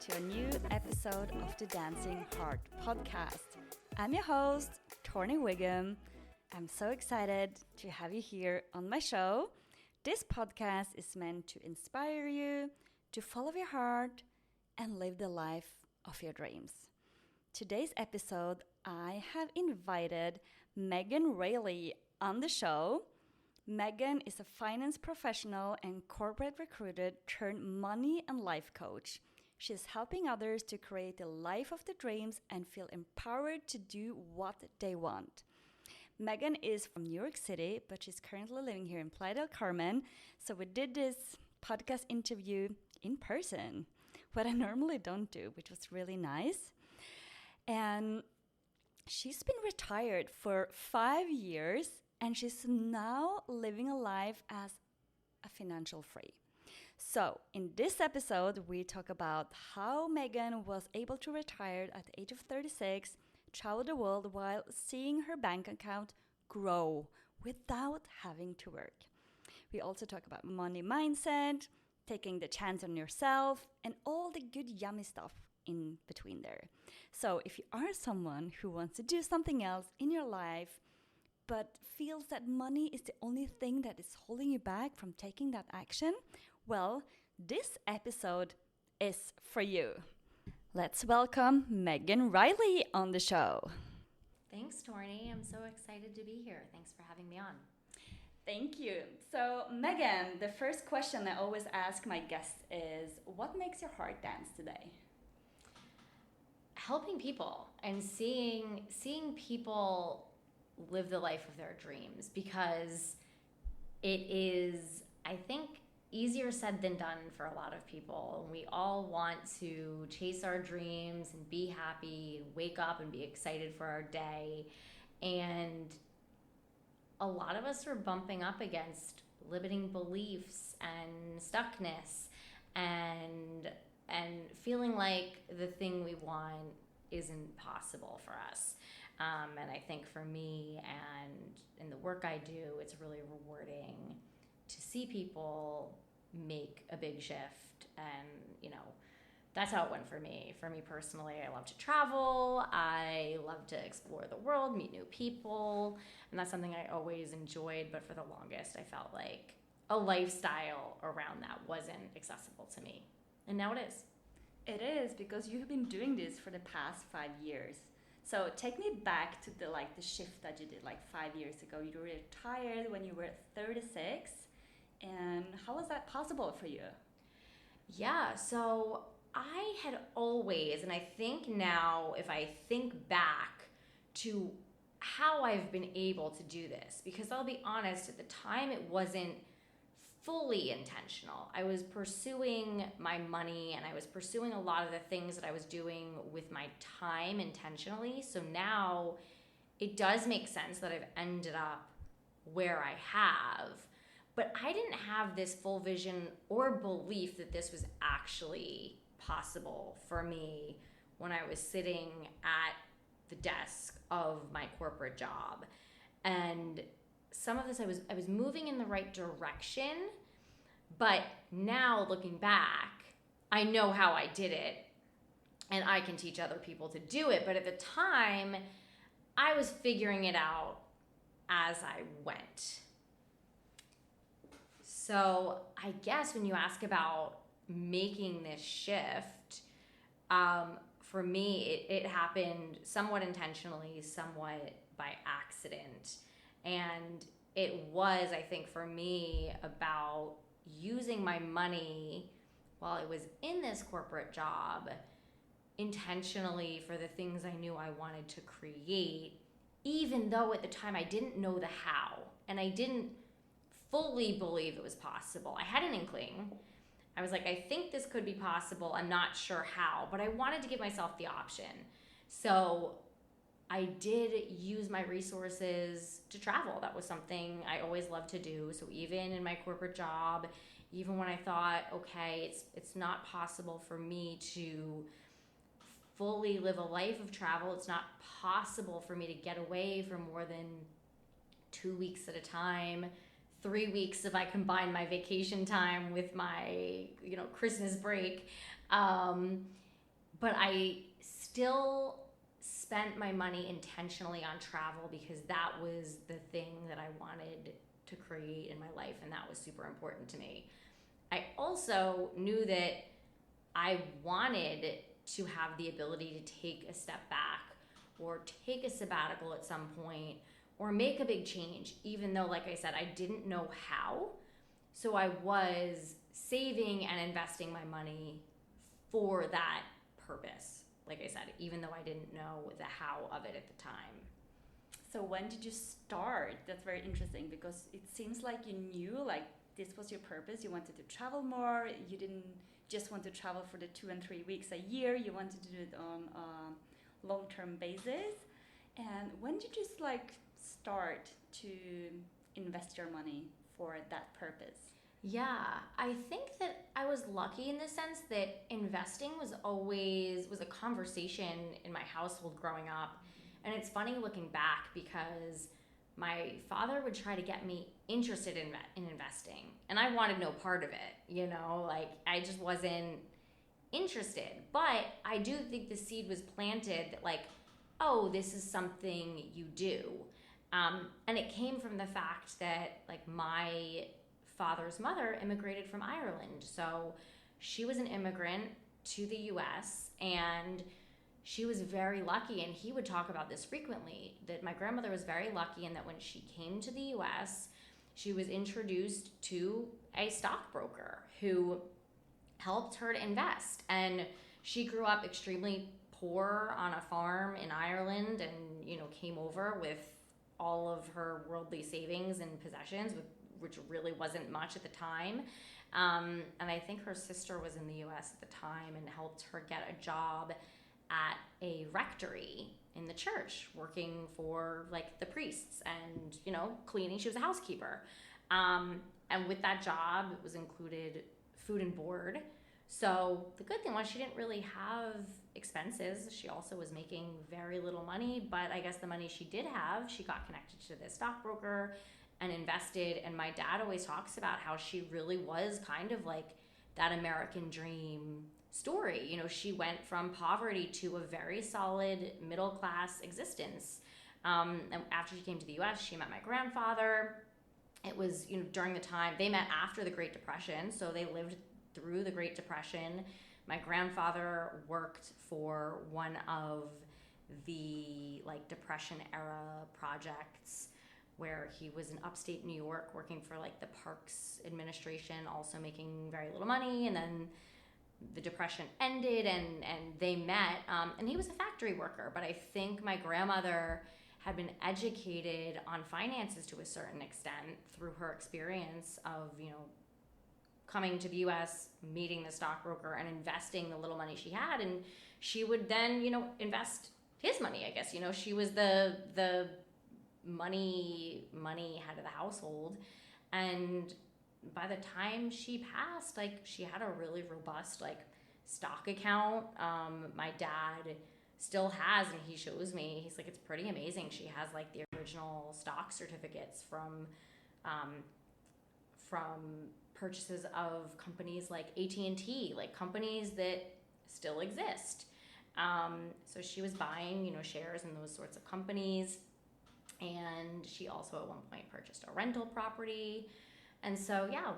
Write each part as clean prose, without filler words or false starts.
to a new episode of the Dancing Heart podcast. I'm your host, Torny. I'm so excited to have you here on my show. This podcast is meant to inspire you to follow your heart and live the life of your dreams. Today's episode, I have invited Meghann Reilly on the show. Meghann is a finance professional and corporate recruiter turned money and life coach. She's helping others to create the life of their dreams and feel empowered to do what they want. Meghann is from New York City, but she's currently living here in Playa del Carmen. So we did this podcast interview in person, what I normally don't do, which was really nice. And she's been retired for 5 years. And she's now living a life as a financial free. So in this episode, we talk about how Meghann was able to retire at the age of 36, travel the world while seeing her bank account grow without having to work. We also talk about money mindset, taking the chance on yourself, and all the good yummy stuff in between there. So if you are someone who wants to do something else in your life, but feels that money is the only thing that is holding you back from taking that action, well, this episode is for you. Let's welcome Meghann Reilly on the show. Thanks, Torny. I'm so excited to be here. Thanks for having me on. Thank you. So, Meghann, the first question I always ask my guests is, what makes your heart dance today? Helping people and seeing people live the life of their dreams, because it is, I think, easier said than done for a lot of people. We all want to chase our dreams and be happy and wake up and be excited for our day. And a lot of us are bumping up against limiting beliefs and stuckness and feeling like the thing we want isn't possible for us. And I think for me and in the work I do, it's really rewarding to see people make a big shift. And, that's how it went for me. For me personally, I love to travel. I love to explore the world, meet new people. And that's something I always enjoyed. But for the longest, I felt like a lifestyle around that wasn't accessible to me. And now it is. It is, because you've been doing this for the past 5 years. So take me back to the shift that you did 5 years ago. You were retired when you were 36. And how was that possible for you? Yeah, so I had always, and I think now if I think back to how I've been able to do this, because I'll be honest, at the time it wasn't fully intentional. I was pursuing my money and I was pursuing a lot of the things that I was doing with my time intentionally. So now it does make sense that I've ended up where I have, but I didn't have this full vision or belief that this was actually possible for me when I was sitting at the desk of my corporate job. And some of this I was moving in the right direction, but now looking back, I know how I did it and I can teach other people to do it. But at the time, I was figuring it out as I went. So I guess when you ask about making this shift, for me, it happened somewhat intentionally, somewhat by accident. And it was, I think, for me about using my money while I was in this corporate job intentionally for the things I knew I wanted to create, even though at the time I didn't know the how and I didn't fully believe it was possible. I had an inkling. I was like, I think this could be possible. I'm not sure how, but I wanted to give myself the option. So I did use my resources to travel. That was something I always loved to do. So even in my corporate job, even when I thought, okay, it's not possible for me to fully live a life of travel, it's not possible for me to get away for more than 2 weeks at a time, 3 weeks if I combine my vacation time with my, Christmas break. but I still spent my money intentionally on travel because that was the thing that I wanted to create in my life, and that was super important to me. I also knew that I wanted to have the ability to take a step back or take a sabbatical at some point or make a big change, even though, like I said, I didn't know how. So I was saving and investing my money for that purpose, like I said, even though I didn't know the how of it at the time. So when did you start? That's very interesting, because it seems like you knew like this was your purpose. You wanted to travel more. You didn't just want to travel for the 2 and 3 weeks a year. You wanted to do it on a long-term basis. And when did you just like start to invest your money for that purpose? Yeah, I think that I was lucky in the sense that investing was a conversation in my household growing up. And it's funny looking back because my father would try to get me interested in investing, and I wanted no part of it, like I just wasn't interested. But I do think the seed was planted that like, oh, this is something you do. And it came from the fact that like my father's mother immigrated from Ireland. So she was an immigrant to the US, and she was very lucky, and he would talk about this frequently, that my grandmother was very lucky in that when she came to the US, she was introduced to a stockbroker who helped her to invest. And she grew up extremely poor on a farm in Ireland and, came over with all of her worldly savings and possessions, which really wasn't much at the time. And I think her sister was in the US at the time and helped her get a job at a rectory in the church, working for like the priests and, cleaning. She was a housekeeper. And with that job, it was included food and board. So the good thing was she didn't really have expenses. She also was making very little money, but I guess the money she did have, she got connected to this stockbroker and invested. And my dad always talks about how she really was kind of like that American dream story. She went from poverty to a very solid middle-class existence. And after she came to the US, she met my grandfather. It was, during the time, they met after the Great Depression, so they lived through the Great Depression. My grandfather worked for one of the like Depression era projects where he was in upstate New York working for like the Parks Administration, also making very little money. And then the Depression ended and they met, and he was a factory worker. But I think my grandmother had been educated on finances to a certain extent through her experience of, coming to the US, meeting the stockbroker and investing the little money she had. And she would then, invest his money, I guess. She was the money head of the household. And by the time she passed, like she had a really robust like stock account. My dad still has, and he shows me, he's like, it's pretty amazing. She has like the original stock certificates from purchases of companies like AT&T, like companies that still exist. So she was buying, shares in those sorts of companies. And she also at one point purchased a rental property. And so, yeah,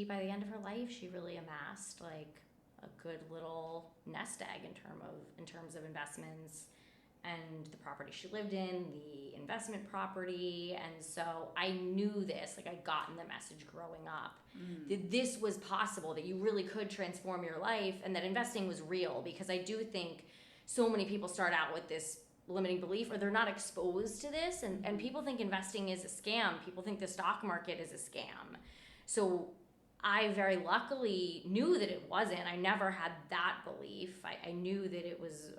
by the end of her life, she really amassed like a good little nest egg in terms of investments and the property she lived in, the investment property. And so I knew this, like I'd gotten the message growing up that this was possible, that you really could transform your life and that investing was real. Because I do think so many people start out with this limiting belief, or they're not exposed to this, and people think investing is a scam. People think the stock market is a scam. So I very luckily knew that it wasn't. I never had that belief. I knew that it was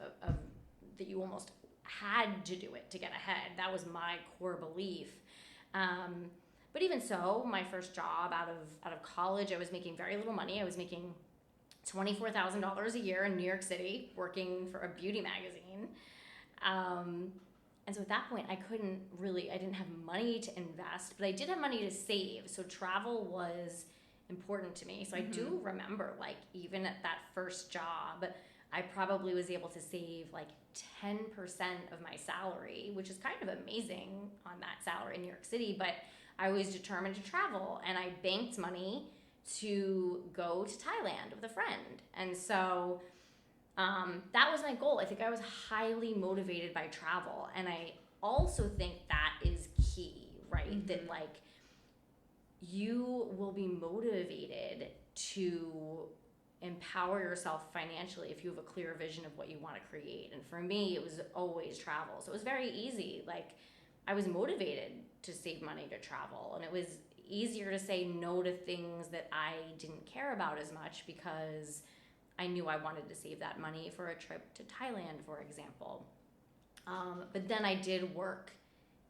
that you almost had to do it to get ahead. That was my core belief. But even so, my first job out of college, I was making very little money. I was making $24,000 a year in New York City, working for a beauty magazine. And so at that point, I didn't have money to invest, but I did have money to save. So travel was important to me. So I do remember, like, even at that first job, I probably was able to save like 10% of my salary, which is kind of amazing on that salary in New York City. But I was determined to travel, and I banked money to go to Thailand with a friend. And so that was my goal. I think I was highly motivated by travel. And I also think that is key, right? Mm-hmm. That like you will be motivated to empower yourself financially if you have a clear vision of what you want to create. And for me, it was always travel. So it was very easy. Like I was motivated to save money to travel, and it was easier to say no to things that I didn't care about as much because I knew I wanted to save that money for a trip to Thailand, for example. But then I did work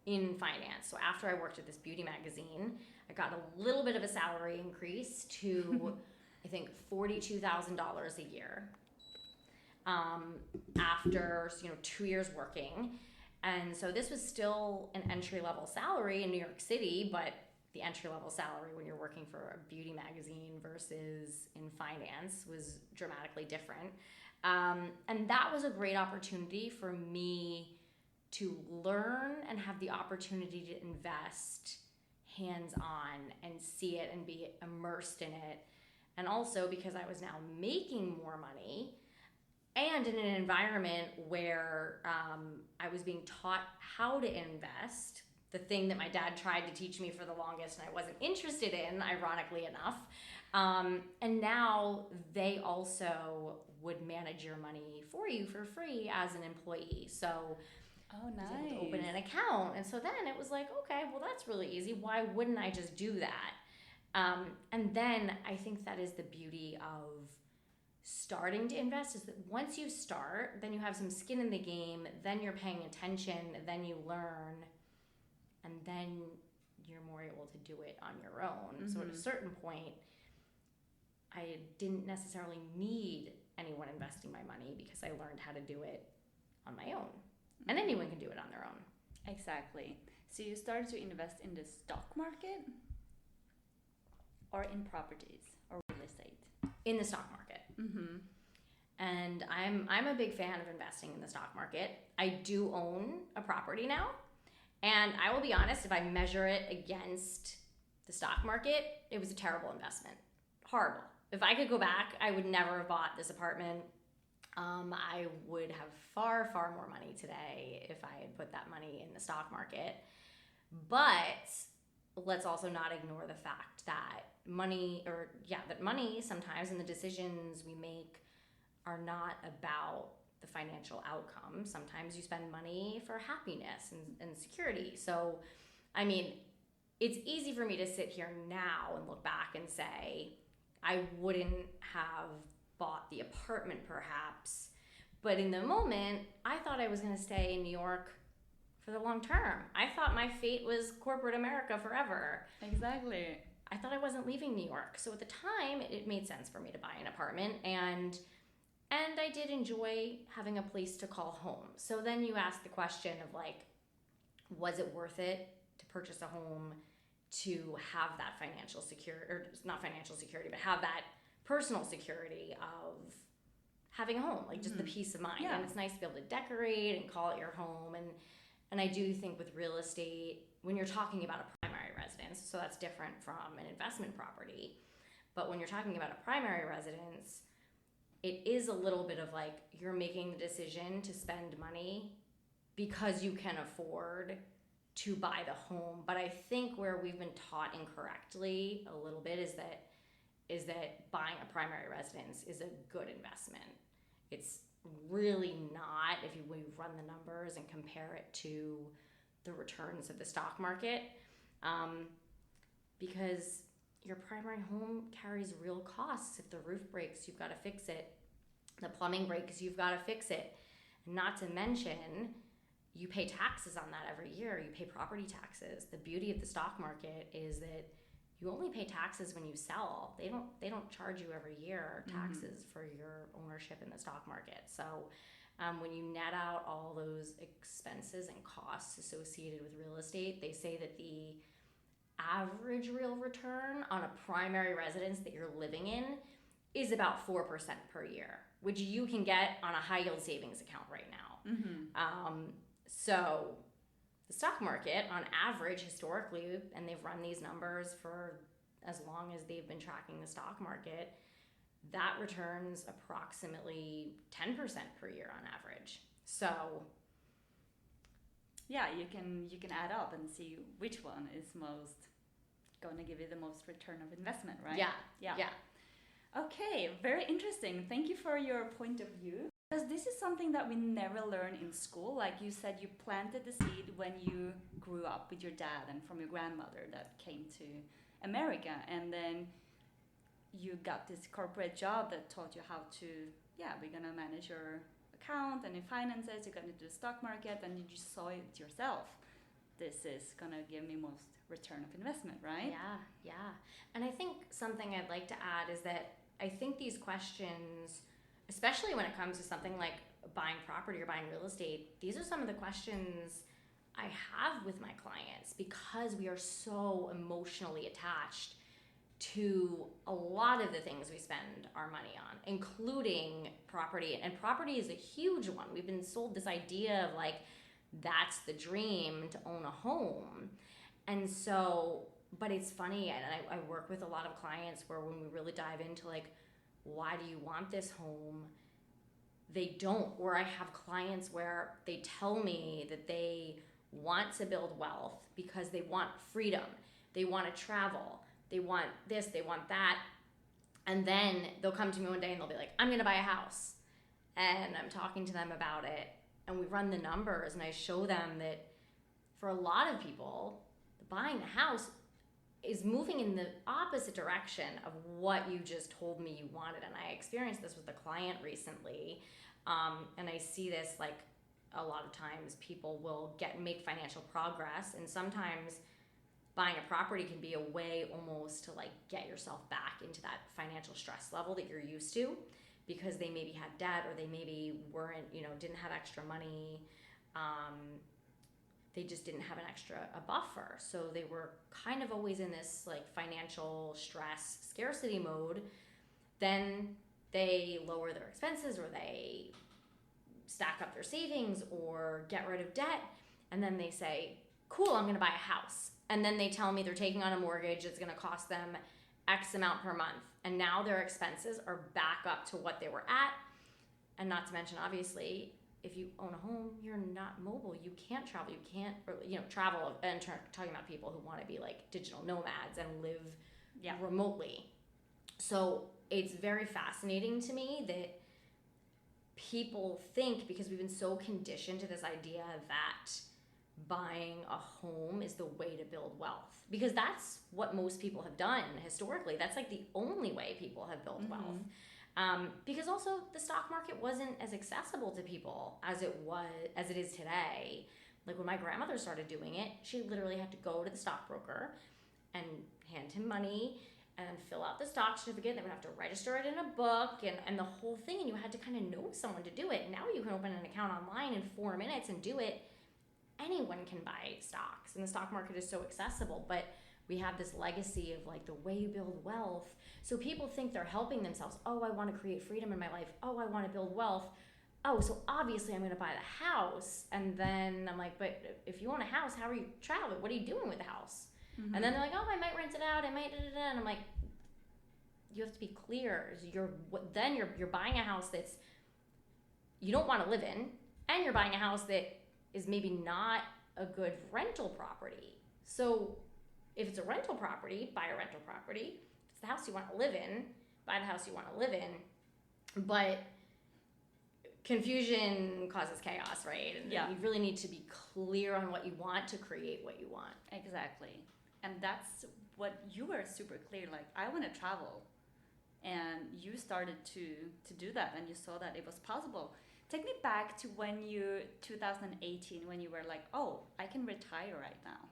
in finance. So after I worked at this beauty magazine, I got a little bit of a salary increase to I think $42,000 a year after 2 years working. And so this was still an entry-level salary in New York City, but the entry-level salary when you're working for a beauty magazine versus in finance was dramatically different. And that was a great opportunity for me to learn and have the opportunity to invest hands-on and see it and be immersed in it. And also because I was now making more money and in an environment where I was being taught how to invest, the thing that my dad tried to teach me for the longest and I wasn't interested in, ironically enough. And now they also would manage your money for you for free as an employee. So oh, nice. I was able to open an account. And so then it was like, okay, well, that's really easy. Why wouldn't I just do that? And then I think that is the beauty of starting to invest, is that once you start, then you have some skin in the game, then you're paying attention, then you learn, and then you're more able to do it on your own. Mm-hmm. So at a certain point, I didn't necessarily need anyone investing my money because I learned how to do it on my own. Mm-hmm. And anyone can do it on their own. Exactly. So you started to invest in the stock market or in properties or real estate? In the stock market. Mm-hmm. And I'm a big fan of investing in the stock market. I do own a property now. And I will be honest, if I measure it against the stock market, it was a terrible investment. Horrible. If I could go back, I would never have bought this apartment. I would have far, far more money today if I had put that money in the stock market. But let's also not ignore the fact that money sometimes and the decisions we make are not about the financial outcome. Sometimes you spend money for happiness and security. So, I mean, it's easy for me to sit here now and look back and say, I wouldn't have bought the apartment perhaps. But in the moment, I thought I was going to stay in New York for the long term. I thought my fate was corporate America forever. Exactly. I thought I wasn't leaving New York. So at the time, it made sense for me to buy an apartment. And I did enjoy having a place to call home. So then you ask the question of like, was it worth it to purchase a home to have that financial security, or not financial security, but have that personal security of having a home, like just the peace of mind. Yeah. And it's nice to be able to decorate and call it your home. And I do think with real estate, when you're talking about a primary residence, so that's different from an investment property, but when you're talking about a primary residence, it is a little bit of like you're making the decision to spend money because you can afford to buy the home. But I think where we've been taught incorrectly a little bit is that buying a primary residence is a good investment. It's really not if we run the numbers and compare it to the returns of the stock market, because your primary home carries real costs. If the roof breaks, you've got to fix it. The plumbing breaks, you've got to fix it. Not to mention, you pay taxes on that every year. You pay property taxes. The beauty of the stock market is that you only pay taxes when you sell. They don't charge you every year taxes for your ownership in the stock market. So when you net out all those expenses and costs associated with real estate, they say that the average real return on a primary residence that you're living in is about 4% per year, which you can get on a high yield savings account right now. So the stock market on average historically, and they've run these numbers for as long as they've been tracking the stock market, that returns approximately 10% per year on average. So yeah, you can add up and see which one is most going to give you the most return of investment, right? Yeah. Okay, very interesting. Thank you for your point of view. Because this is something that we never learn in school. Like you said, you planted the seed when you grew up with your dad and from your grandmother that came to America. And then you got this corporate job that taught you how to, we're going to manage your account and your finances. You got into the stock market and you just saw it yourself. This is going to give me most return of investment, right? Yeah. And I think something I'd like to add is that I think these questions, especially when it comes to something like buying property or buying real estate, these are some of the questions I have with my clients because we are so emotionally attached to a lot of the things we spend our money on, including property. And property is a huge one. We've been sold this idea of like, that's the dream to own a home. And so, but it's funny, and I work with a lot of clients where when we really dive into like, why do you want this home? They don't. Or I have clients where they tell me that they want to build wealth because they want freedom. They want to travel. They want this, they want that. And then they'll come to me one day and they'll be like, I'm going to buy a house. And I'm talking to them about it. And we run the numbers and I show them that for a lot of people, buying a house is moving in the opposite direction of what you just told me you wanted. And I experienced this with a client recently. And I see this like a lot of times people will make financial progress, and sometimes buying a property can be a way almost to like get yourself back into that financial stress level that you're used to because they maybe had debt or they maybe weren't, didn't have extra money. They just didn't have a buffer. So they were kind of always in this like financial stress, scarcity mode. Then they lower their expenses or they stack up their savings or get rid of debt. And then they say, cool, I'm going to buy a house. And then they tell me they're taking on a mortgage. It's going to cost them X amount per month. And now their expenses are back up to what they were at. And not to mention, obviously, if you own a home, you're not mobile. You can't travel. You can't, travel. And talking about people who want to be like digital nomads and live remotely. So it's very fascinating to me that people think, because we've been so conditioned to this idea that buying a home is the way to build wealth, because that's what most people have done historically. That's like the only way people have built wealth. Because also the stock market wasn't as accessible to people as it is today. Like when my grandmother started doing it, she literally had to go to the stockbroker and hand him money and fill out the stock certificate. They would have to register it in a book and the whole thing. And you had to kind of know someone to do it. Now you can open an account online in 4 minutes and do it. Anyone can buy stocks, and the stock market is so accessible. But we have this legacy of like the way you build wealth. So people think they're helping themselves. Oh, I want to create freedom in my life. Oh, I want to build wealth. Oh, so obviously I'm going to buy the house. And then I'm like, but if you own a house, how are you traveling? What are you doing with the house? And then they're like, oh, I might rent it out. I might, and I'm like, you have to be clear. You're buying a house that's you don't want to live in, and you're buying a house that is maybe not a good rental property. So if it's a rental property, buy a rental property. If it's the house you want to live in, buy the house you want to live in. But confusion causes chaos, right? And you really need to be clear on what you want to create what you want. Exactly. And that's what you were super clear, like, I want to travel. And you started to do that, and you saw that it was possible. Take me back to 2018, when you were like, oh, I can retire right now.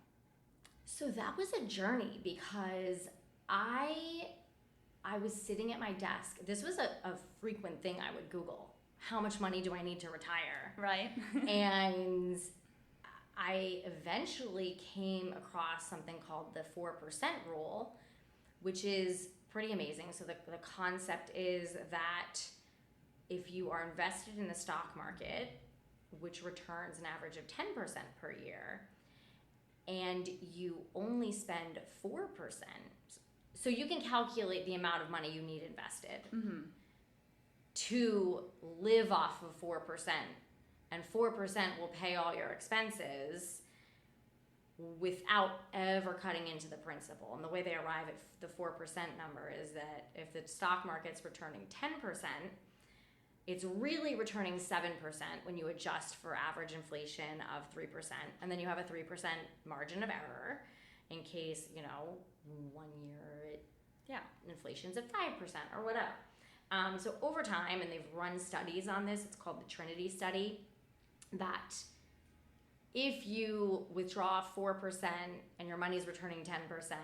So that was a journey, because I was sitting at my desk. This was a frequent thing I would Google. How much money do I need to retire? Right. And I eventually came across something called the 4% rule, which is pretty amazing. So the concept is that if you are invested in the stock market, which returns an average of 10% per year, and you only spend 4%, so you can calculate the amount of money you need invested to live off of 4%, and 4% will pay all your expenses without ever cutting into the principal. And the way they arrive at the 4% number is that if the stock market's returning 10%, it's really returning 7% when you adjust for average inflation of 3%. And then you have a 3% margin of error in case, 1 year inflation's at 5% or whatever. So over time, and they've run studies on this, it's called the Trinity study, that if you withdraw 4% and your money's returning 10%,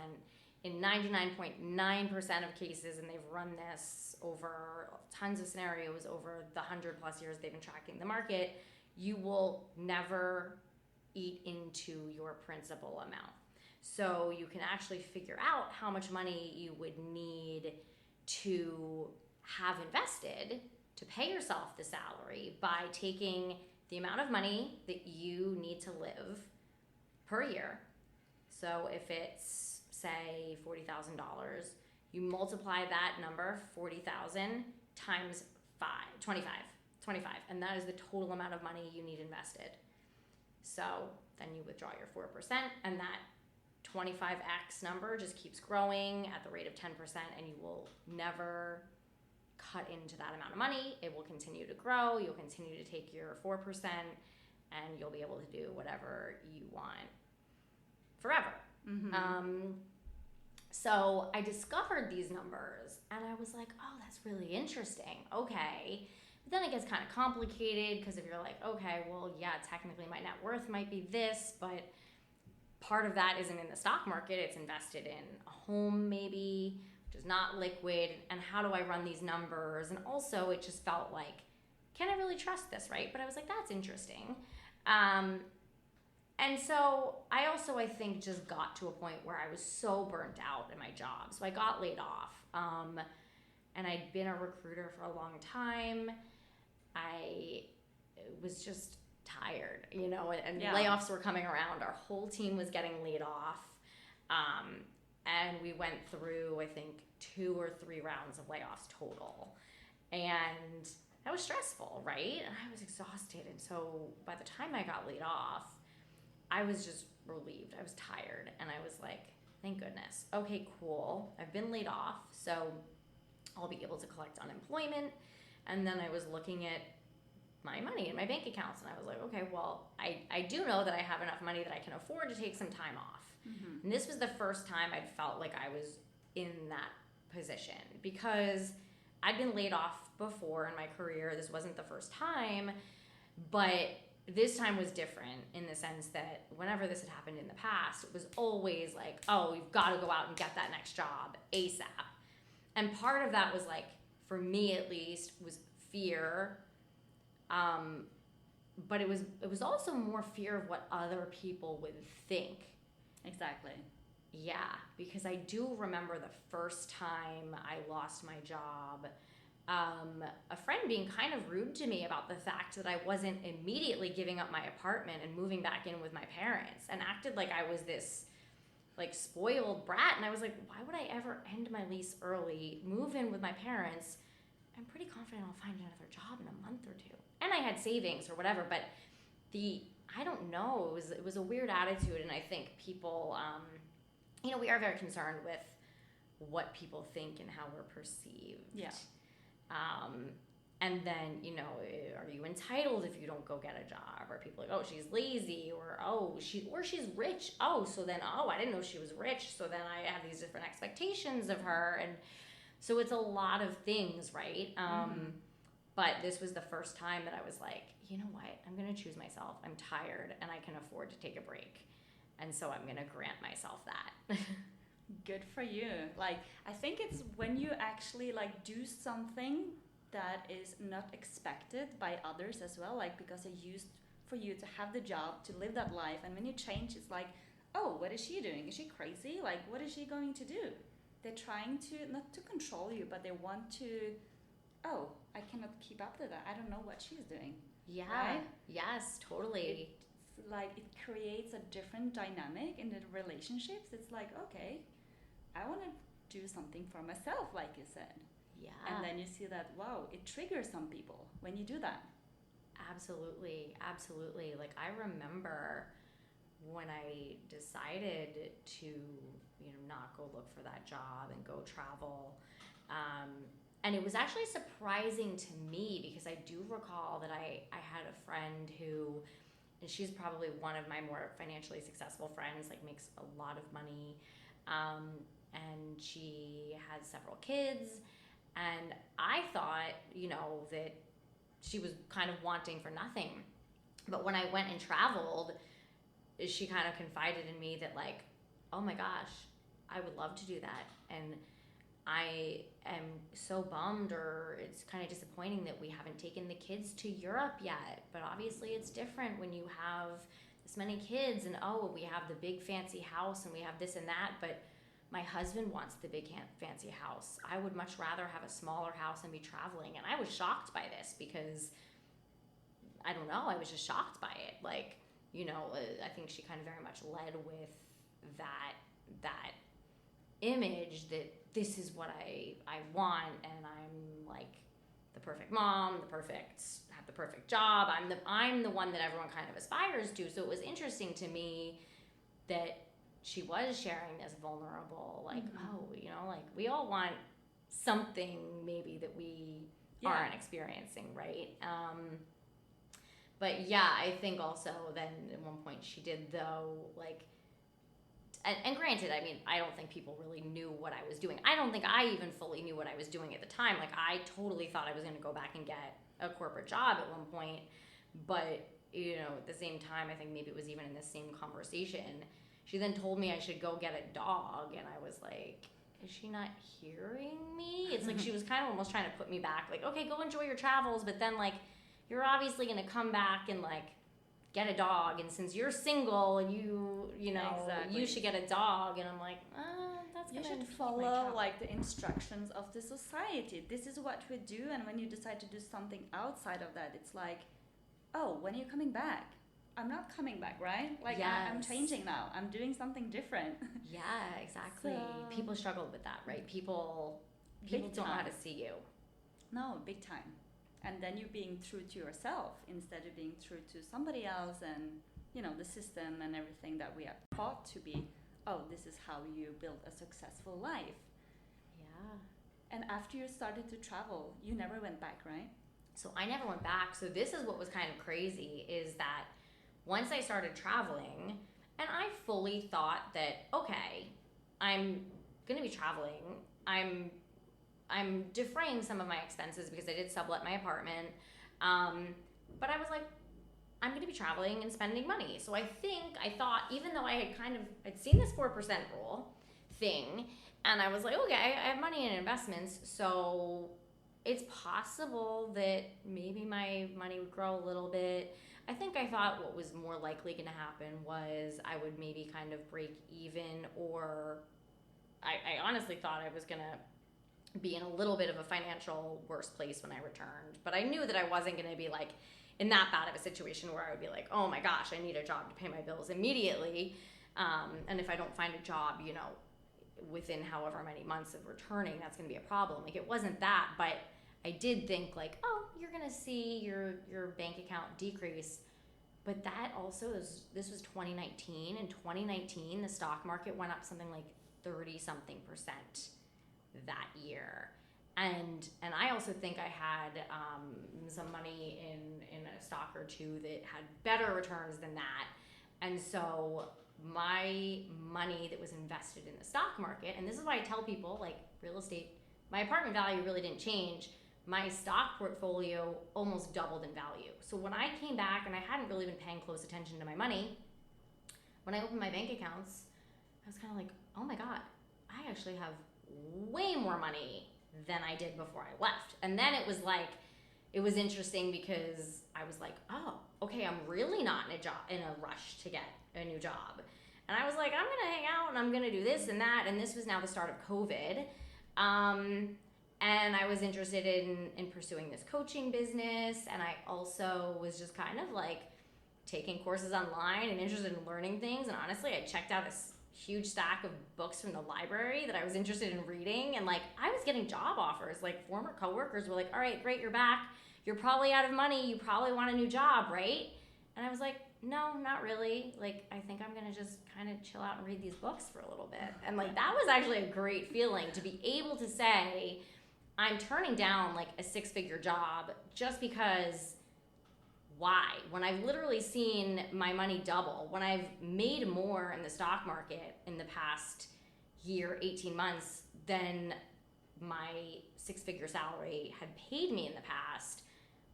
in 99.9% of cases, and they've run this over tons of scenarios over the 100 plus years they've been tracking the market, you will never eat into your principal amount. So you can actually figure out how much money you would need to have invested to pay yourself the salary by taking the amount of money that you need to live per year. So if it's, say, $40,000, you multiply that number, 40,000, times 25, and that is the total amount of money you need invested. So then you withdraw your 4%, and that 25x number just keeps growing at the rate of 10%, and you will never cut into that amount of money. It will continue to grow. You'll continue to take your 4%, and you'll be able to do whatever you want forever. So I discovered these numbers, and I was like, oh, that's really interesting. Okay. But then it gets kind of complicated, because if you're like, okay, well, yeah, technically my net worth might be this, but part of that isn't in the stock market. It's invested in a home maybe, which is not liquid. And how do I run these numbers? And also it just felt like, can I really trust this, right? But I was like, that's interesting. And so I also, I think, just got to a point where I was so burnt out in my job. So I got laid off. And I'd been a recruiter for a long time. I was just tired, and layoffs were coming around. Our whole team was getting laid off. And we went through, I think, 2 or 3 rounds of layoffs total. And that was stressful, right? And I was exhausted. And so by the time I got laid off, I was just relieved. I was tired. And I was like, thank goodness. Okay, cool. I've been laid off, so I'll be able to collect unemployment. And then I was looking at my money in my bank accounts, and I was like, okay, well, I do know that I have enough money that I can afford to take some time off. And this was the first time I'd felt like I was in that position, because I'd been laid off before in my career. This wasn't the first time, but this time was different in the sense that whenever this had happened in the past, it was always like, oh, you've got to go out and get that next job ASAP. And part of that was like, for me at least, was fear. But it was also more fear of what other people would think. Exactly. Yeah, because I do remember the first time I lost my job, a friend being kind of rude to me about the fact that I wasn't immediately giving up my apartment and moving back in with my parents, and acted like I was this like spoiled brat. And I was like, why would I ever end my lease early, move in with my parents? I'm pretty confident I'll find another job in a month or 2. And I had savings or whatever, but I don't know, it was a weird attitude. And I think people, we are very concerned with what people think and how we're perceived. Yeah. And then, are you entitled if you don't go get a job? Or people like, oh, she's lazy, or she's rich. Oh, so then, I didn't know she was rich. So then I have these different expectations of her. And so it's a lot of things, right? But this was the first time that I was like, you know what? I'm going to choose myself. I'm tired and I can afford to take a break. And so I'm going to grant myself that. Good for you. Like, I think it's when you actually like do something that is not expected by others as well, like because they used for you to have the job, to live that life. And when you change, it's like, oh, what is she doing? Is she crazy? Like, what is she going to do? they're trying to, not to control you, but they want to, oh, I cannot keep up with that. I don't know what she's doing. Yeah. Right? Yes, totally. It's like it creates a different dynamic in the relationships. It's like, okay, I want to do something for myself, like you said. Yeah. And then you see that, wow, it triggers some people when you do that. Absolutely. Absolutely. Like, I remember when I decided to, not go look for that job and go travel. And it was actually surprising to me because I do recall that I had a friend who, and she's probably one of my more financially successful friends, like makes a lot of money. And she has several kids. And I thought, that she was kind of wanting for nothing. But when I went and traveled, she kind of confided in me that, like, oh my gosh, I would love to do that. And I am so bummed, or it's kind of disappointing that we haven't taken the kids to Europe yet. But obviously it's different when you have this many kids and, oh, we have the big fancy house and we have this and that. But my husband wants the big fancy house. I would much rather have a smaller house and be traveling. And I was shocked by this because, I don't know, I was just shocked by it. Like, I think she kind of very much led with that image that this is what I want, and I'm like the perfect mom, have the perfect job. I'm the one that everyone kind of aspires to. So it was interesting to me that she was sharing this vulnerable, like, like we all want something maybe that we aren't experiencing, right? But yeah, I think also then at one point she did, though, like, and granted, I mean, I don't think people really knew what I was doing. I don't think I even fully knew what I was doing at the time. Like, I totally thought I was going to go back and get a corporate job at one point. But, at the same time, I think maybe it was even in the same conversation, she then told me I should go get a dog. And I was like, is she not hearing me? It's like she was kind of almost trying to put me back. Like, okay, go enjoy your travels. But then, like, you're obviously going to come back and, like, get a dog, and since you're single and you should get a dog. And I'm like, that's you gonna should follow like the instructions of the society. This is what we do, and when you decide to do something outside of that, it's like, oh, when are you coming back? I'm not coming back, right? Like, yes. I'm changing now. I'm doing something different. Yeah, exactly. So, people struggle with that, right? People don't know how to see you. No, big time. And then you're being true to yourself instead of being true to somebody else and, the system and everything that we are taught to be, oh, this is how you build a successful life. Yeah. And after you started to travel, you never went back, right? So I never went back. So this is what was kind of crazy, is that once I started traveling, and I fully thought that, okay, I'm going to be traveling. I'm defraying some of my expenses because I did sublet my apartment. But I was like, I'm going to be traveling and spending money. So I thought, even though I'd seen this 4% rule thing, and I was like, okay, I have money in investments, so it's possible that maybe my money would grow a little bit. I think I thought what was more likely going to happen was I would maybe kind of break even, or I honestly thought I was going to be in a little bit of a financial worse place when I returned. But I knew that I wasn't going to be like in that bad of a situation where I would be like, oh my gosh, I need a job to pay my bills immediately. And if I don't find a job, within however many months of returning, that's going to be a problem. Like, it wasn't that, but I did think like, oh, you're going to see your bank account decrease. But that also this was 2019. In 2019, the stock market went up something like 30-something% that year. And I also think I had some money in a stock or two that had better returns than that. And so my money that was invested in the stock market, and this is why I tell people, like, real estate, my apartment value really didn't change. My stock portfolio almost doubled in value. So when I came back, and I hadn't really been paying close attention to my money, when I opened my bank accounts, I was kind of like, oh my God, I actually have way more money than I did before I left. And then it was interesting because I was like, oh, okay, I'm really not in a rush to get a new job. And I was like, I'm going to hang out and I'm going to do this and that. And this was now the start of COVID. And I was interested in pursuing this coaching business. And I also was just kind of like taking courses online and interested in learning things. And honestly, I checked out a huge stack of books from the library that I was interested in reading. And like, I was getting job offers. Like, former coworkers were like, all right, great, you're back. You're probably out of money. You probably want a new job, right? And I was like, no, not really. Like, I think I'm going to just kind of chill out and read these books for a little bit. And like, that was actually a great feeling to be able to say, I'm turning down like a 6-figure job just because why? When I've literally seen my money double, when I've made more in the stock market in the past year, 18 months than my 6-figure salary had paid me in the past,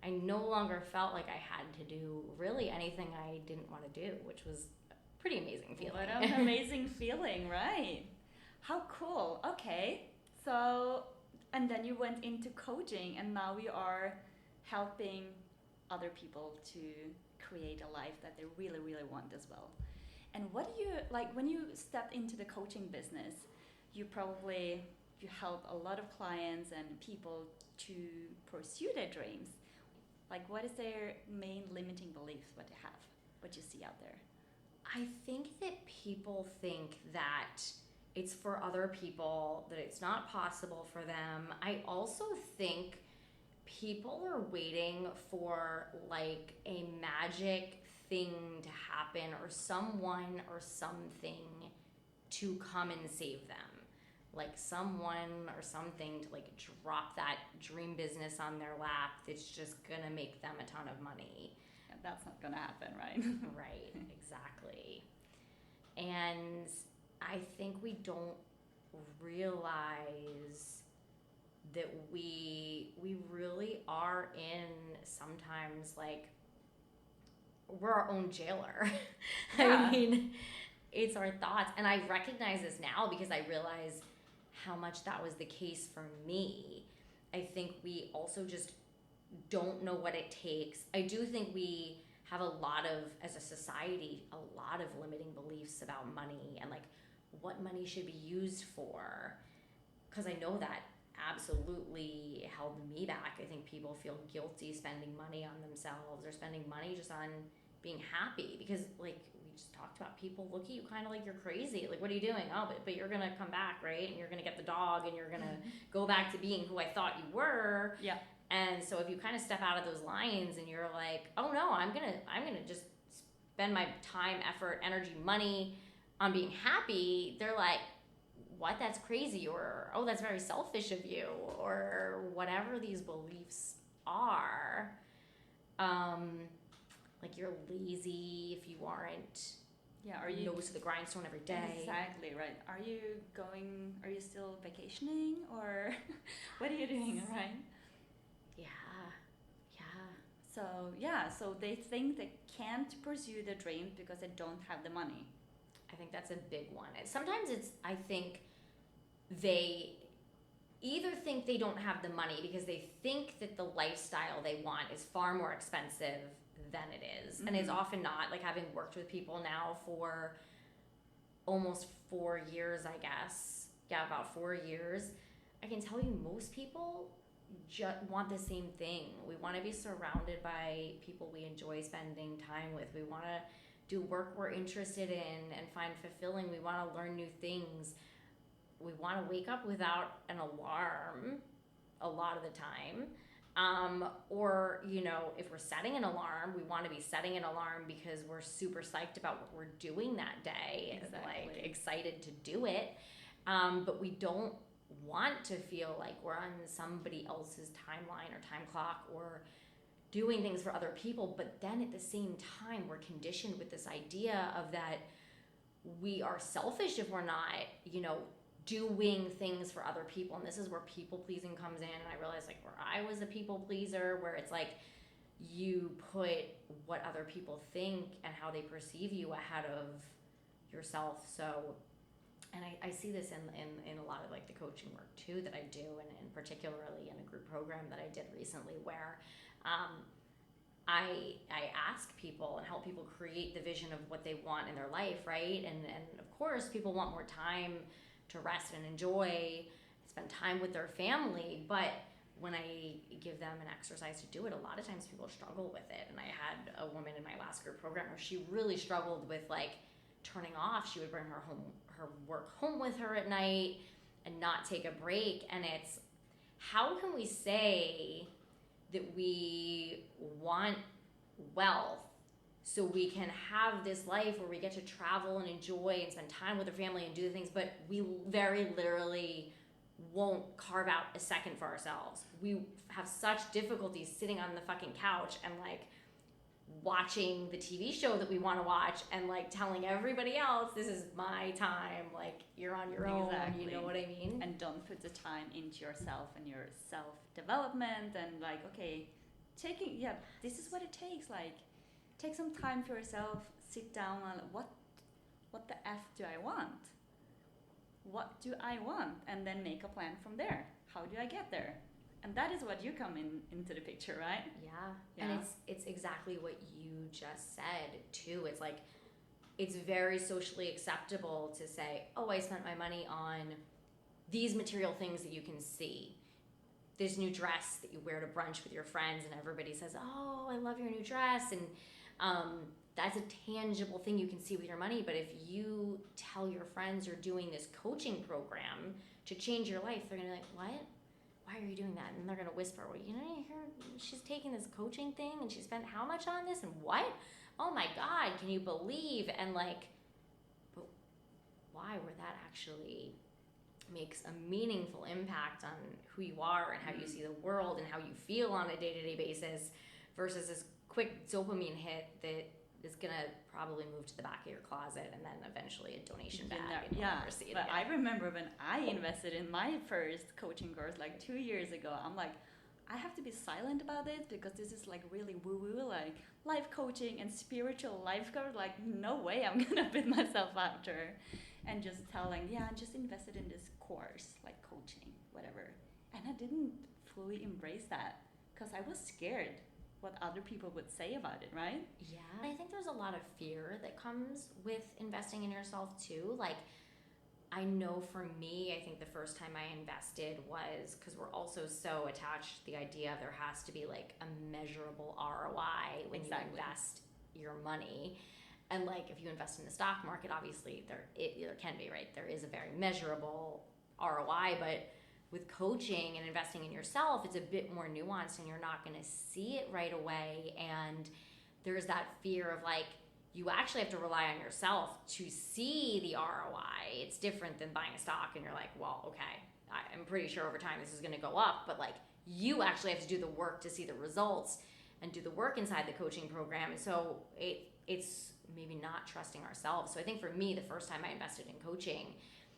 I no longer felt like I had to do really anything I didn't want to do, which was a pretty amazing feeling. What an amazing feeling, right? How cool. Okay. So, and then you went into coaching, and now you are helping other people to create a life that they really, really want as well. And what do you, like, when you stepped into the coaching business, you help a lot of clients and people to pursue their dreams. Like, what is their main limiting beliefs, what you see out there? I think that people think that it's for other people, that it's not possible for them. I also think people are waiting for like a magic thing to happen, or someone or something to come and save them. Like someone or something to like drop that dream business on their lap that's just gonna make them a ton of money. Yeah, that's not gonna happen, right? Right, exactly. And I think we don't realize that we really are in sometimes like we're our own jailer. Yeah. I mean, it's our thoughts. And I recognize this now because I realize how much that was the case for me. I think we also just don't know what it takes. I do think we have a lot of, as a society, a lot of limiting beliefs about money and like what money should be used for. Because I know that absolutely held me back. I think people feel guilty spending money on themselves or spending money just on being happy, because like we just talked about, people look at you kind of like you're crazy. Like, what are you doing? Oh, but you're gonna come back, right? And you're gonna get the dog and you're gonna go back to being who I thought you were. Yeah. And so if you kind of step out of those lines and you're like, oh no, I'm gonna just spend my time, effort, energy, money on being happy, they're like, what? That's crazy. Or, oh, that's very selfish of you, or whatever these beliefs are. Like you're lazy if you aren't. Yeah, are you nose to the grindstone every day? Exactly, right. Are you still vacationing, or what are you doing, right? Yeah. So they think they can't pursue their dreams because they don't have the money. I think that's a big one. Sometimes I think they either think they don't have the money because they think that the lifestyle they want is far more expensive than it is. Mm-hmm. And it's often not. Like, having worked with people now for almost 4 years, I guess. Yeah, about 4 years. I can tell you most people just want the same thing. We want to be surrounded by people we enjoy spending time with. We want to do work we're interested in and find fulfilling. We want to learn new things. We want to wake up without an alarm a lot of the time. Or, if we're setting an alarm, we want to be setting an alarm because we're super psyched about what we're doing that day. Exactly. And like excited to do it. But we don't want to feel like we're on somebody else's timeline or time clock or doing things for other people. But then at the same time, we're conditioned with this idea of that we are selfish if we're not, doing things for other people. And this is where people pleasing comes in. And I realized, like, where I was a people pleaser, where it's like you put what other people think and how they perceive you ahead of yourself. So, and I see this in a lot of like the coaching work too that I do, and particularly in a group program that I did recently, where I ask people and help people create the vision of what they want in their life, right? And of course, people want more time to rest and enjoy, spend time with their family. But when I give them an exercise to do it, a lot of times people struggle with it. And I had a woman in my last group program where she really struggled with like turning off. She would bring her work home with her at night and not take a break. And it's, how can we say that we want wealth so we can have this life where we get to travel and enjoy and spend time with our family and do the things, but we very literally won't carve out a second for ourselves? We have such difficulties sitting on the fucking couch and like watching the TV show that we want to watch and like telling everybody else, this is my time, like you're on your own, you know what I mean? And don't put the time into yourself and your self-development and like, okay, this is what it takes, like take some time for yourself, sit down on what the F do I want? What do I want? And then make a plan from there. How do I get there? And that is what you come into the picture, right? Yeah. And it's exactly what you just said too. It's like, it's very socially acceptable to say, oh, I spent my money on these material things that you can see. This new dress that you wear to brunch with your friends and everybody says, oh, I love your new dress. And that's a tangible thing you can see with your money. But if you tell your friends you're doing this coaching program to change your life, they're going to be like, what? Why are you doing that? And they're going to whisper, well, you know, she's taking this coaching thing and she spent how much on this and what? Oh my God, can you believe? And like, but why? Where that actually makes a meaningful impact on who you are and how you see the world and how you feel on a day-to-day basis versus this quick dopamine hit that is going to probably move to the back of your closet and then eventually a donation bag. But I remember when I invested in my first coaching course like 2 years ago, I'm like, I have to be silent about it because this is like really woo-woo, like life coaching and spiritual life coach. Like, no way I'm going to put myself out there and just telling, I just invested in this course, like coaching, whatever. And I didn't fully embrace that because I was scared what other people would say about it, right? Yeah. I think there's a lot of fear that comes with investing in yourself too. Like, I know for me, I think the first time I invested was because we're also so attached to the idea there has to be like a measurable ROI when you invest your money. And like if you invest in the stock market, obviously there can be, right? There is a very measurable ROI, but with coaching and investing in yourself, it's a bit more nuanced and you're not going to see it right away. And there's that fear of like, you actually have to rely on yourself to see the ROI. It's different than buying a stock and you're like, well, okay, I'm pretty sure over time this is going to go up, but like you actually have to do the work to see the results and do the work inside the coaching program. And so it's maybe not trusting ourselves. So I think for me, the first time I invested in coaching,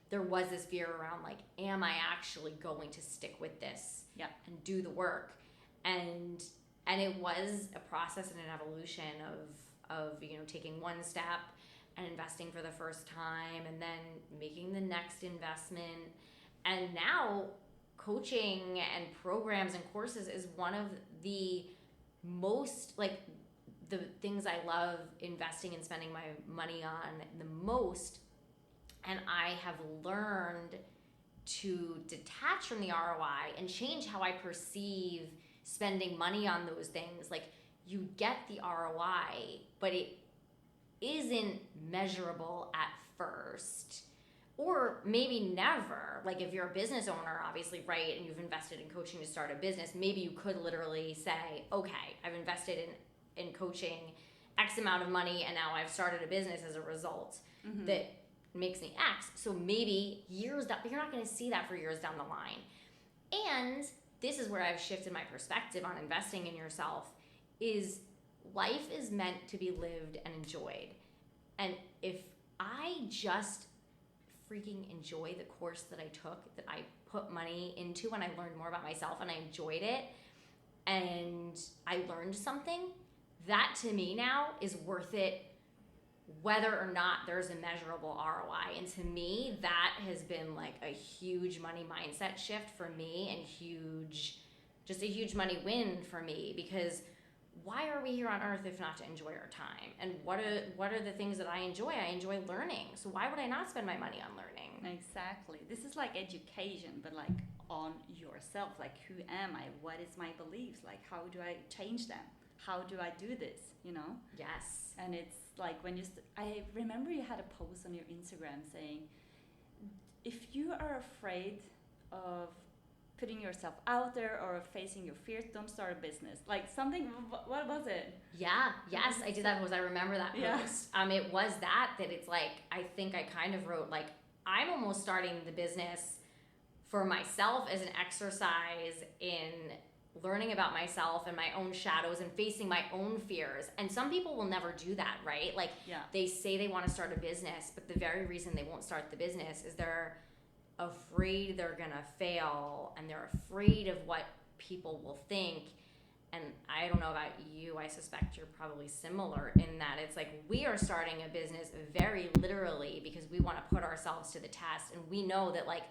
there was this fear around like, am I actually going to stick with this and do the work? And it was a process and an evolution of you know, taking one step and investing for the first time and then making the next investment. And now coaching and programs and courses is one of the most, like, the things I love investing and spending my money on the most. And I have learned to detach from the ROI and change how I perceive spending money on those things. Like, you get the ROI, but it isn't measurable at first, or maybe never. Like, if you're a business owner, obviously, right, and you've invested in coaching to start a business, maybe you could literally say, okay, I've invested in coaching X amount of money, and now I've started a business as a result that makes me X. So maybe years down, but you're not going to see that for years down the line. And this is where I've shifted my perspective on investing in yourself, is life is meant to be lived and enjoyed. And if I just freaking enjoy the course that I took, that I put money into, and I learned more about myself and I enjoyed it and I learned something, that to me now is worth it whether or not there's a measurable ROI. And to me, that has been like a huge money mindset shift for me, and just a huge money win for me, because why are we here on earth if not to enjoy our time? And what are the things that I enjoy? I enjoy learning. So why would I not spend my money on learning? Exactly. This is like education, but like on yourself. Like, who am I? What is my beliefs? Like, how do I change them? How do I do this? You know? Yes. And it's like when I remember you had a post on your Instagram saying, if you are afraid of putting yourself out there or facing your fears, don't start a business. Like something, what was it? Yeah, yes, I did that because I remember that post. Yeah. It was that it's like, I think I kind of wrote like, I'm almost starting the business for myself as an exercise in learning about myself and my own shadows and facing my own fears. And some people will never do that, right? Like they say they want to start a business, but the very reason they won't start the business is they're afraid they're gonna fail and they're afraid of what people will think. And I don't know about you, I suspect you're probably similar in that it's like we are starting a business very literally because we want to put ourselves to the test, and we know that like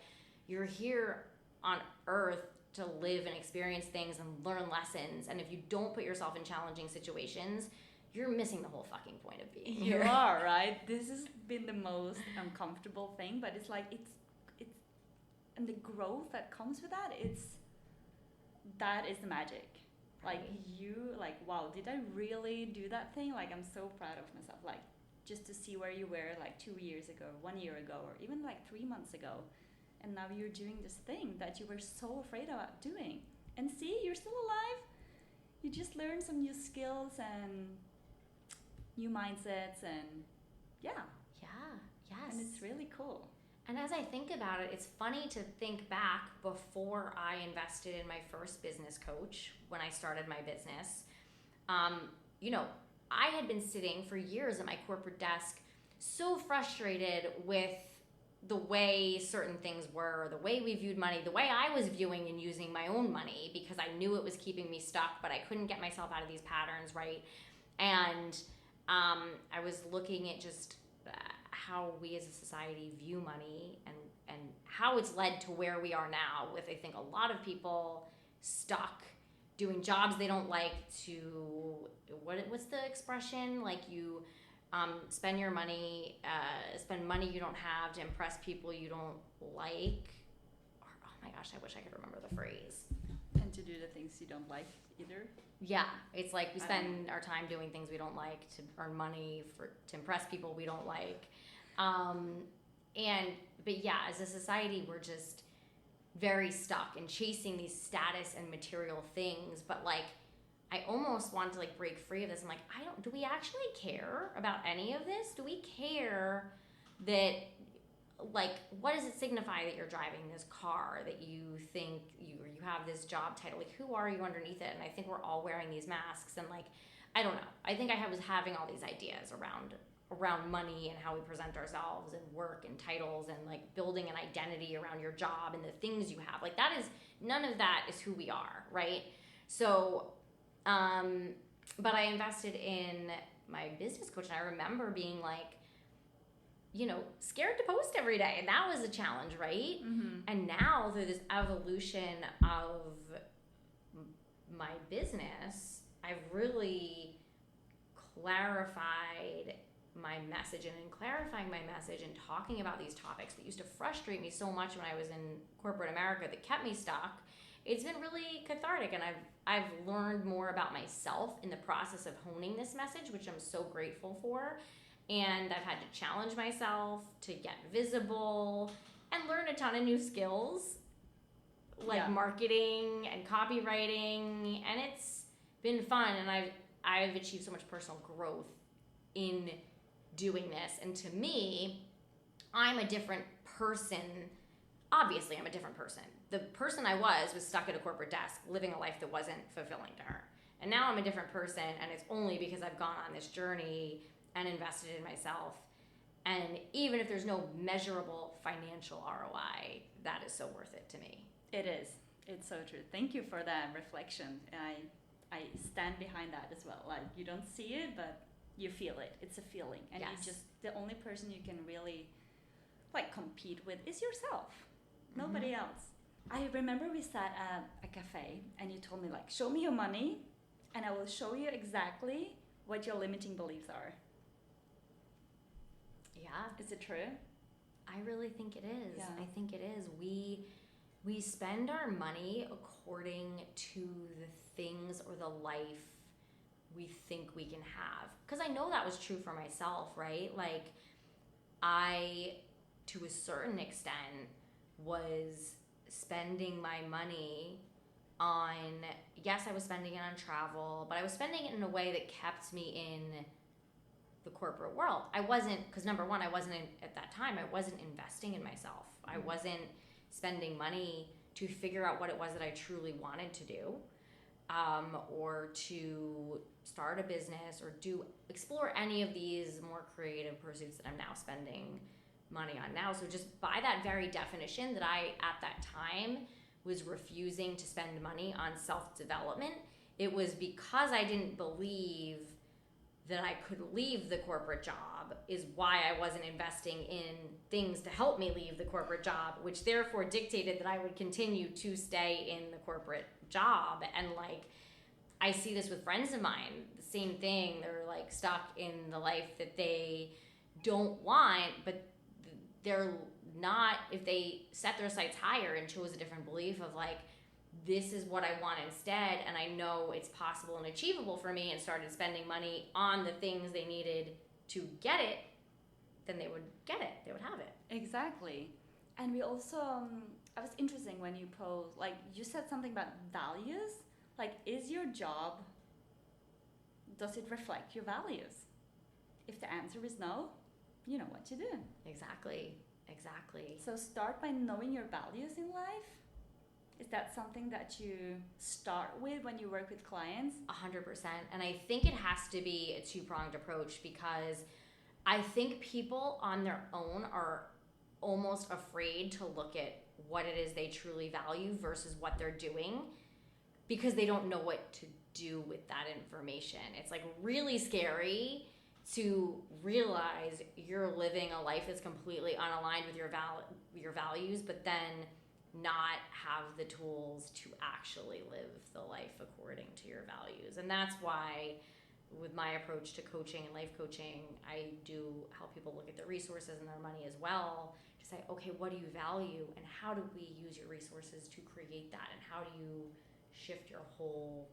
you're here on earth to live and experience things and learn lessons, and if you don't put yourself in challenging situations, you're missing the whole fucking point of being here. You are, right? This has been the most uncomfortable thing, but it's like it's and the growth that comes with that, that is the magic. Like wow, did I really do that thing? Like, I'm so proud of myself. Like, just to see where you were like 2 years ago, 1 year ago, or even like 3 months ago, and now you're doing this thing that you were so afraid about doing. And see, you're still alive. You just learned some new skills and new mindsets, and yes. And it's really cool. And as I think about it, it's funny to think back before I invested in my first business coach when I started my business. I had been sitting for years at my corporate desk so frustrated with the way certain things were, the way we viewed money, the way I was viewing and using my own money, because I knew it was keeping me stuck, but I couldn't get myself out of these patterns, right? And I was looking at just how we as a society view money and how it's led to where we are now with, I think, a lot of people stuck doing jobs they don't like to, what's the expression? Like you spend money you don't have to impress people you don't like. Or, oh my gosh, I wish I could remember the phrase. And to do the things you don't like either. Yeah, it's like we spend our time doing things we don't like to earn money to impress people we don't like. But yeah, as a society, we're just very stuck in chasing these status and material things. But like, I almost want to like break free of this. I'm like, do we actually care about any of this? Do we care that, like, what does it signify that you're driving this car, that you think you have this job title? Like, who are you underneath it? And I think we're all wearing these masks, and like, I don't know. I think I was having all these ideas around money and how we present ourselves and work and titles and like building an identity around your job and the things you have. Like, none of that is who we are, right? So, but I invested in my business coach, and I remember being like, scared to post every day. And that was a challenge, right? Mm-hmm. And now through this evolution of my business, I've really clarified my message. And in clarifying my message and talking about these topics that used to frustrate me so much when I was in corporate America, that kept me stuck, it's been really cathartic. And I've learned more about myself in the process of honing this message, which I'm so grateful for. And I've had to challenge myself to get visible and learn a ton of new skills, like marketing and copywriting. And it's been fun. And I've achieved so much personal growth in doing this. And to me, I'm a different person. Obviously, I'm a different person. The person I was stuck at a corporate desk, living a life that wasn't fulfilling to her. And now I'm a different person, and it's only because I've gone on this journey and invested in myself. And even if there's no measurable financial ROI, that is so worth it to me. It is. It's so true. Thank you for that reflection. I stand behind that as well. Like, you don't see it, but you feel it. It's a feeling. And the only person you can really like compete with is yourself. Mm-hmm. Nobody else. I remember we sat at a cafe and you told me, like, show me your money And I will show you exactly what your limiting beliefs are. Yeah. Is it true? I really think it is. Yeah. I think it is. We spend our money according to the things or the life we think we can have. Because I know that was true for myself, right? Like, I, to a certain extent, was spending my money on, yes, I was spending it on travel, but I was spending it in a way that kept me in the corporate world. I wasn't, because number one, at that time, I wasn't investing in myself. I wasn't spending money to figure out what it was that I truly wanted to do, or to start a business or explore any of these more creative pursuits that I'm now spending money on now. So just by that very definition that I, at that time, was refusing to spend money on self-development, it was because I didn't believe that I could leave the corporate job is why I wasn't investing in things to help me leave the corporate job, which therefore dictated that I would continue to stay in the corporate job. And like, I see this with friends of mine, the same thing. They're like stuck in the life that they don't want, but they're not, if they set their sights higher and chose a different belief of like, this is what I want instead, and I know it's possible and achievable for me, and started spending money on the things they needed to get it, then they would get it. They would have it. Exactly. And we also, it was interesting when you posed, like you said something about values. Like, is your job, does it reflect your values? If the answer is no, you know what to do. Exactly. So start by knowing your values in life. Is that something that you start with when you work with clients? 100%. And I think it has to be a two-pronged approach, because I think people on their own are almost afraid to look at what it is they truly value versus what they're doing, because they don't know what to do with that information. It's like really scary to realize you're living a life that's completely unaligned with your values, but then not have the tools to actually live the life according to your values. And that's why with my approach to coaching and life coaching, I do help people look at their resources and their money as well, to say, okay, what do you value, and how do we use your resources to create that, and how do you shift your whole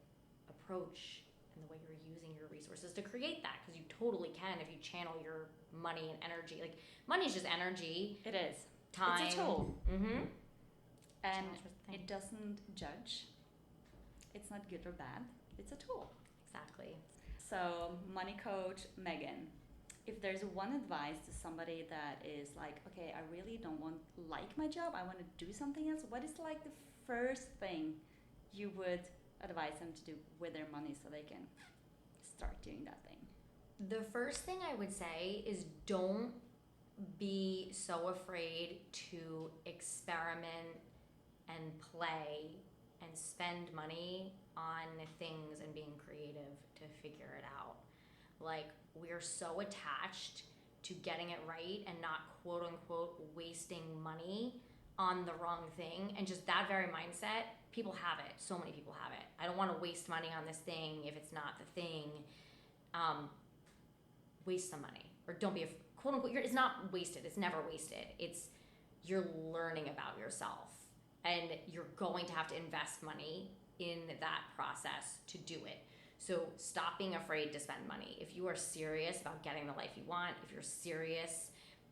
approach and the way you're using your resources to create that? Because you totally can if you channel your money and energy. Like, money is just energy. It is. Time. It's a tool. Mm-hmm. And it doesn't judge. It's not good or bad. It's a tool. Exactly. So, money coach Meghann, if there's one advice to somebody that is like, okay, I really don't like my job, I want to do something else, what is like the first thing you would advise them to do with their money so they can start doing that thing? The first thing I would say is, don't be so afraid to experiment and play and spend money on things and being creative to figure it out. Like, we're so attached to getting it right and not, quote unquote, wasting money on the wrong thing. And just that very mindset, people have it. So many people have it. I don't want to waste money on this thing if it's not the thing. Waste some money. Or don't be, quote unquote, it's not wasted. It's never wasted. It's, you're learning about yourself. And you're going to have to invest money in that process to do it. So stop being afraid to spend money. If you are serious about getting the life you want, if you're serious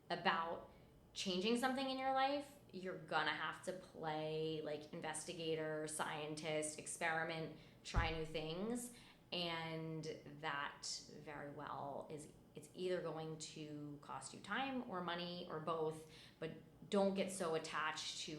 about changing something in your life, you're gonna have to play like investigator, scientist, experiment, try new things. And that very well it's either going to cost you time or money or both, but don't get so attached to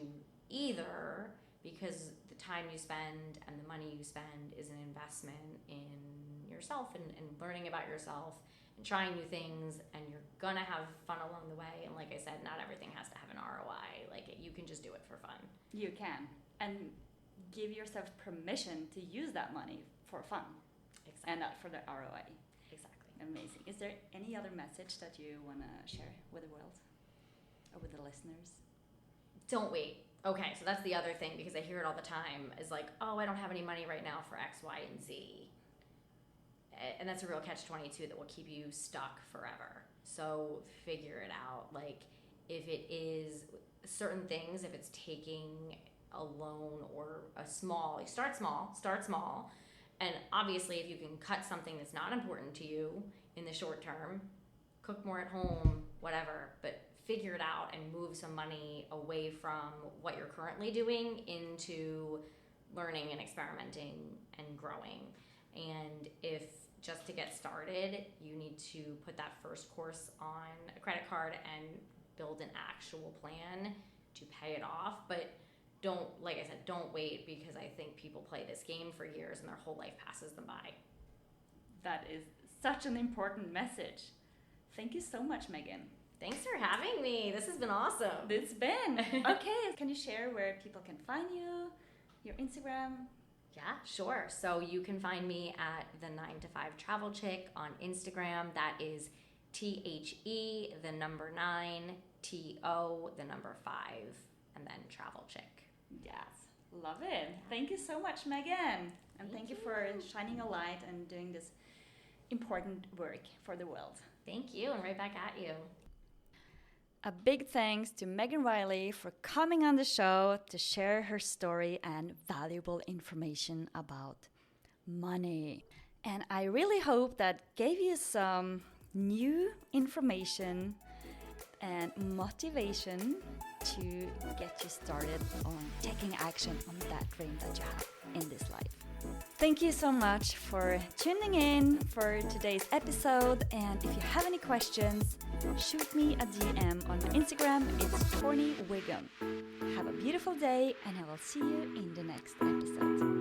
either, because the time you spend and the money you spend is an investment in yourself and learning about yourself and trying new things, and you're gonna have fun along the way. And like I said, not everything has to have an ROI. Like, you can just do it for fun. You can. And give yourself permission to use that money for fun. Exactly. And not for the ROI. Exactly. Amazing. Is there any other message that you want to share with the world or with the listeners? Don't wait. Okay, so that's the other thing, because I hear it all the time, is like, oh, I don't have any money right now for X, Y, and Z. and that's a real catch-22 that will keep you stuck forever. So figure it out. Like, if it is certain things, if it's taking a loan or start small. And obviously, if you can cut something that's not important to you in the short term, cook more at home, whatever, but figure it out and move some money away from what you're currently doing into learning and experimenting and growing. And if just to get started, you need to put that first course on a credit card and build an actual plan to pay it off. But don't, like I said, don't wait, because I think people play this game for years and their whole life passes them by. That is such an important message. Thank you so much, Meghann. Thanks for having me. This has been awesome. It's been. Okay, can you share where people can find you, your Instagram? Yeah, sure. So you can find me at the 9 to 5 Travel Chick on Instagram. That is THE, the number 9, TO, the number 5, and then Travel Chick. Yes, love it. Thank you so much, Meghann. And thank you for shining a light and doing this important work for the world. Thank you, and right back at you. A big thanks to Meghann Reilly for coming on the show to share her story and valuable information about money. And I really hope that gave you some new information and motivation to get you started on taking action on that dream that you have in this life. Thank you so much for tuning in for today's episode. And if you have any questions, shoot me a DM on my Instagram. It's Torny Wiggum. Have a beautiful day, and I will see you in the next episode.